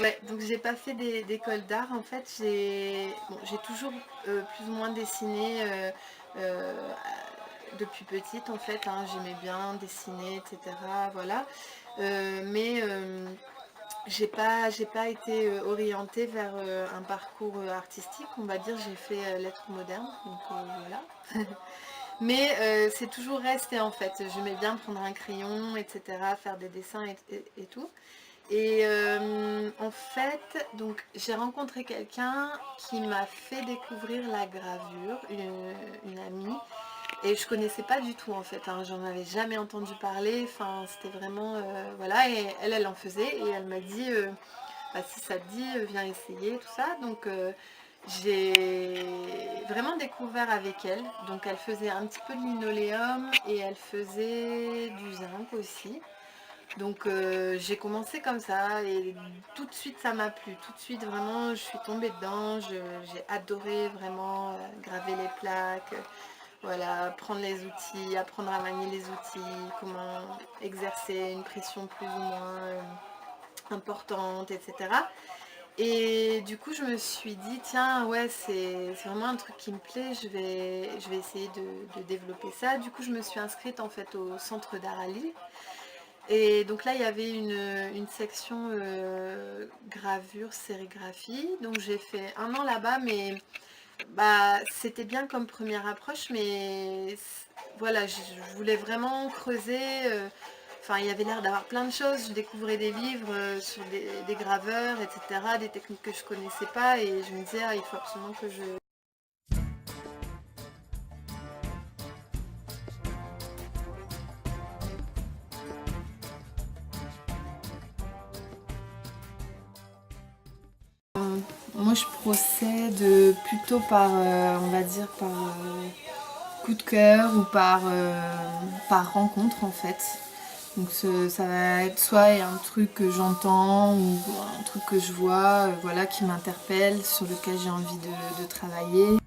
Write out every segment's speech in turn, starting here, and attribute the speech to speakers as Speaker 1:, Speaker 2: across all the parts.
Speaker 1: Ouais, donc j'ai pas fait d'école d'art. En fait, j'ai toujours plus ou moins dessiné depuis petite en fait, hein. J'aimais bien dessiner, etc. Voilà. Mais j'ai pas été orientée vers un parcours artistique, on va dire. J'ai fait lettres modernes, donc voilà. Mais c'est toujours resté en fait. J'aimais bien prendre un crayon, etc., faire des dessins et tout. Et en fait, donc j'ai rencontré quelqu'un qui m'a fait découvrir la gravure, une amie, et je connaissais pas du tout en fait, hein, j'en avais jamais entendu parler, enfin c'était vraiment, voilà, et elle en faisait, et elle m'a dit, bah, si ça te dit, viens essayer, tout ça, donc j'ai vraiment découvert avec elle, donc elle faisait un petit peu de linoléum, et elle faisait du zinc aussi. Donc j'ai commencé comme ça et tout de suite ça m'a plu, tout de suite vraiment je suis tombée dedans, j'ai adoré vraiment graver les plaques, voilà, prendre les outils, apprendre à manier les outils, comment exercer une pression plus ou moins importante, etc. Et du coup je me suis dit tiens ouais c'est vraiment un truc qui me plaît, je vais essayer de développer ça. Du coup je me suis inscrite en fait au centre d'art à Lille. Et donc là, il y avait une section gravure, sérigraphie. Donc j'ai fait un an là-bas, mais bah, c'était bien comme première approche, mais voilà, je voulais vraiment creuser. Enfin, il y avait l'air d'avoir plein de choses. Je découvrais des livres sur des graveurs, etc., des techniques que je connaissais pas, et je me disais, ah, il faut absolument que je... Moi, je procède plutôt par, on va dire, par coup de cœur ou par rencontre en fait. Donc ça va être soit un truc que j'entends ou un truc que je vois, voilà, qui m'interpelle, sur lequel j'ai envie de travailler.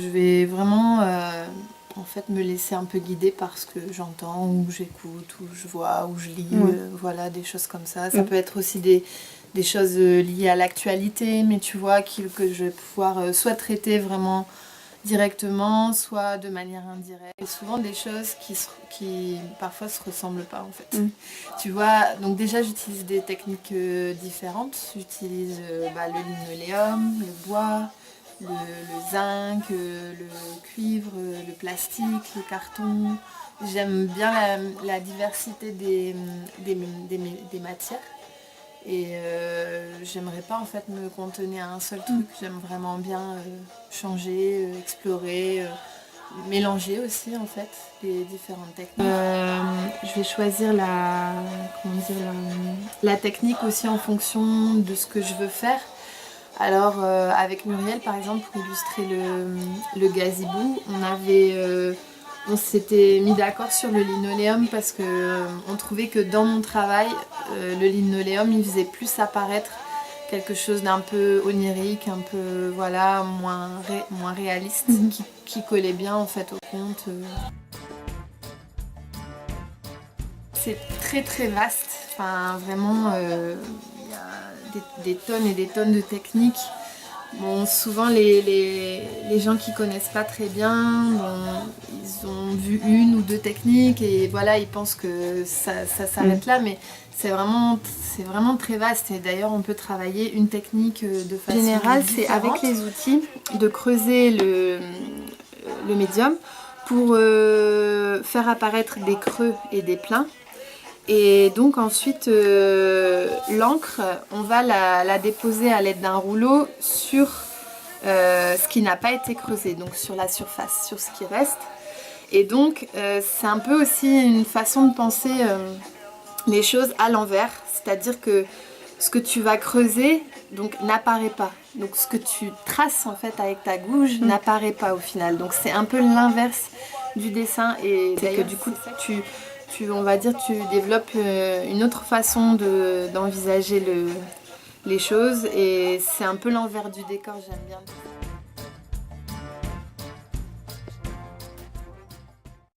Speaker 1: Je vais vraiment en fait me laisser un peu guider par ce que j'entends, ou j'écoute, ou je vois, ou je lis, voilà, des choses comme ça. Ça peut être aussi des choses liées à l'actualité, mais tu vois, que je vais pouvoir soit traiter vraiment directement, soit de manière indirecte. Et souvent des choses qui parfois se ressemblent pas en fait. Tu vois, donc déjà j'utilise des techniques différentes. J'utilise bah, le linoléum, le bois, le zinc, le cuivre, le plastique, le carton. J'aime bien la diversité des matières. Et j'aimerais pas en fait me cantonner à un seul truc. J'aime vraiment bien changer, explorer, mélanger aussi en fait les différentes techniques. Je vais choisir comment dire, la technique aussi en fonction de ce que je veux faire. Alors avec Muriel par exemple, pour illustrer le gazebo, on s'était mis d'accord sur le linoléum parce que on trouvait que dans mon travail, le linoléum il faisait plus apparaître quelque chose d'un peu onirique, un peu voilà, moins réaliste, qui collait bien en fait au conte. C'est très très vaste, enfin vraiment il y a des tonnes et des tonnes de techniques. Bon, souvent les gens qui connaissent pas très bien, bon, ils ont vu une ou deux techniques et voilà, ils pensent que ça s'arrête là, mais c'est vraiment très vaste. Et d'ailleurs, on peut travailler une technique de façon générale, c'est avec les outils de creuser le médium pour faire apparaître des creux et des pleins. Et donc ensuite, l'encre, on va la déposer à l'aide d'un rouleau sur ce qui n'a pas été creusé, donc sur la surface, sur ce qui reste. Et donc c'est un peu aussi une façon de penser les choses à l'envers, c'est-à-dire que ce que tu vas creuser donc n'apparaît pas. Donc ce que tu traces en fait avec ta gouge n'apparaît pas au final. Donc c'est un peu l'inverse du dessin, et c'est que du coup on va dire, tu développes une autre façon d'envisager les choses, et c'est un peu l'envers du décor, j'aime bien.